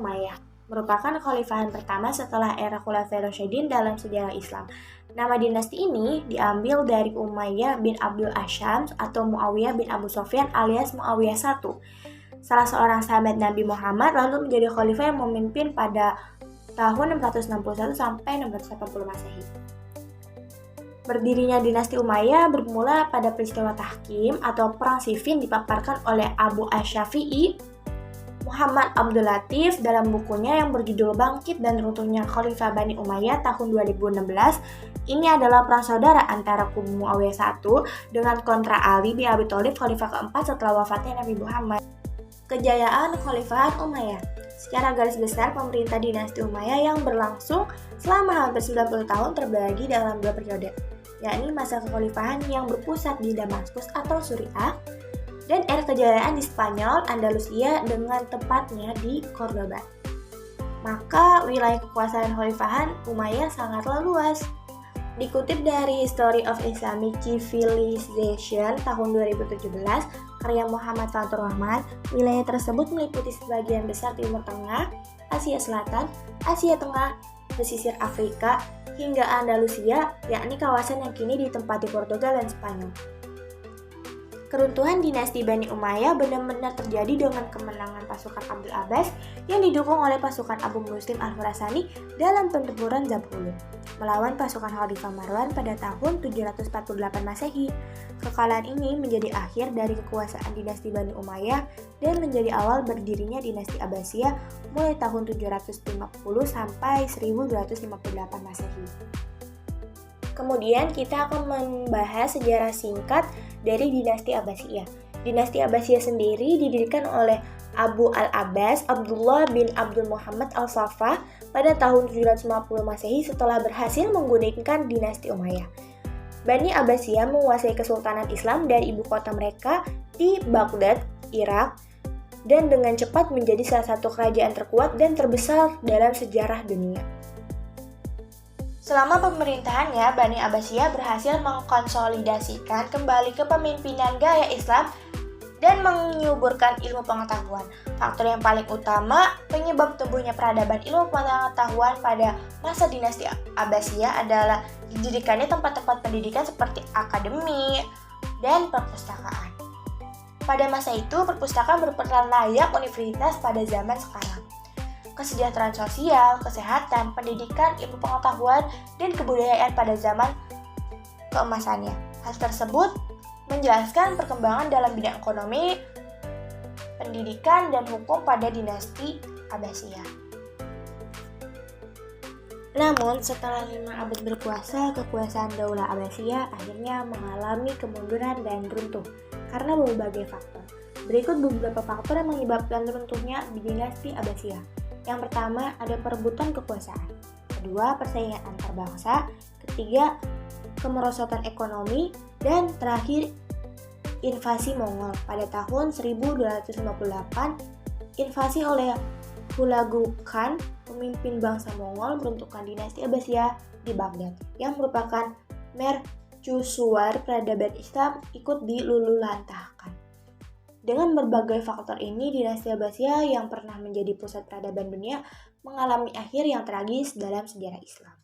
Umayyah, merupakan kekhalifahan pertama setelah era Khulafair Rasyidin dalam sejarah Islam. Nama dinasti ini diambil dari Umayyah bin Abdul Asyams atau Muawiyah bin Abu Sufyan alias Muawiyah I, salah seorang sahabat Nabi Muhammad, lalu menjadi khalifah yang memimpin pada tahun 661 sampai 680 Masehi. Berdirinya dinasti Umayyah bermula pada peristiwa Tahkim atau Perang Siffin dipaparkan oleh Abu Asy-Syafi'i Muhammad Abdul Latif dalam bukunya yang berjudul Bangkit dan Runtuhnya Khalifah Bani Umayyah tahun 2016. Ini adalah perang saudara antara kubu Muawiyah I dengan kontra Ali bin Abi Thalib, khalifah keempat setelah wafatnya Nabi Muhammad. Kejayaan Kekhalifahan Umayyah. Secara garis besar, pemerintah dinasti Umayyah yang berlangsung selama hampir 90 tahun terbagi dalam dua periode, yakni masa kekhalifahan yang berpusat di Damaskus atau Suriah, dan era kejayaan di Spanyol, Andalusia dengan tepatnya di Cordoba. Maka wilayah kekuasaan Kekhalifahan Umayyah sangatlah luas. Dikutip dari History of Islamic Civilization tahun 2017, karya Muhammad Fathur Rahman, wilayah tersebut meliputi sebagian besar Timur Tengah, Asia Selatan, Asia Tengah, pesisir Afrika, hingga Andalusia, yakni kawasan yang kini ditempati Portugal dan Spanyol. Keruntuhan dinasti Bani Umayyah benar-benar terjadi dengan kemenangan pasukan Abdul Abbas yang didukung oleh pasukan Abu Muslim Al-Khurasani dalam pertempuran Zabhulud melawan pasukan Khalifah Marwan pada tahun 748 Masehi. Kekalahan ini menjadi akhir dari kekuasaan dinasti Bani Umayyah dan menjadi awal berdirinya dinasti Abbasiyah mulai tahun 750 sampai 1258 Masehi. Kemudian kita akan membahas sejarah singkat dari dinasti Abbasiyah. Dinasti Abbasiyah sendiri didirikan oleh Abu al-Abbas Abdullah bin Abdul Muhammad al-Saffah pada tahun 750 Masehi setelah berhasil menggulingkan dinasti Umayyah. Bani Abbasiyah menguasai kesultanan Islam dari ibu kota mereka di Baghdad, Irak, dan dengan cepat menjadi salah satu kerajaan terkuat dan terbesar dalam sejarah dunia. Selama pemerintahannya, Bani Abbasiyah berhasil mengkonsolidasikan kembali kepemimpinan gaya Islam dan menyuburkan ilmu pengetahuan. Faktor yang paling utama penyebab tumbuhnya peradaban ilmu pengetahuan pada masa dinasti Abbasiyah adalah didirikannya tempat-tempat pendidikan seperti akademi dan perpustakaan. Pada masa itu, perpustakaan berperan layak universitas pada zaman sekarang. Kesejahteraan sosial, kesehatan, pendidikan, ilmu pengetahuan, dan kebudayaan pada zaman keemasannya. Hal tersebut menjelaskan perkembangan dalam bidang ekonomi, pendidikan, dan hukum pada dinasti Abbasiyah. Namun, setelah 5 abad berkuasa, kekuasaan Daulah Abbasiyah akhirnya mengalami kemunduran dan runtuh karena berbagai faktor. Berikut beberapa faktor yang menyebabkan runtuhnya dinasti Abbasiyah. Yang pertama, ada perebutan kekuasaan. Kedua, persaingan antar bangsa. Ketiga, kemerosotan ekonomi. Dan terakhir, invasi Mongol. Pada tahun 1258, invasi oleh Hulagu Khan, pemimpin bangsa Mongol, meruntuhkan dinasti Abbasiyah di Baghdad, yang merupakan mercusuar peradaban Islam ikut diluluhlantahkan. Dengan berbagai faktor ini, dinasti Abbasiyah yang pernah menjadi pusat peradaban dunia mengalami akhir yang tragis dalam sejarah Islam.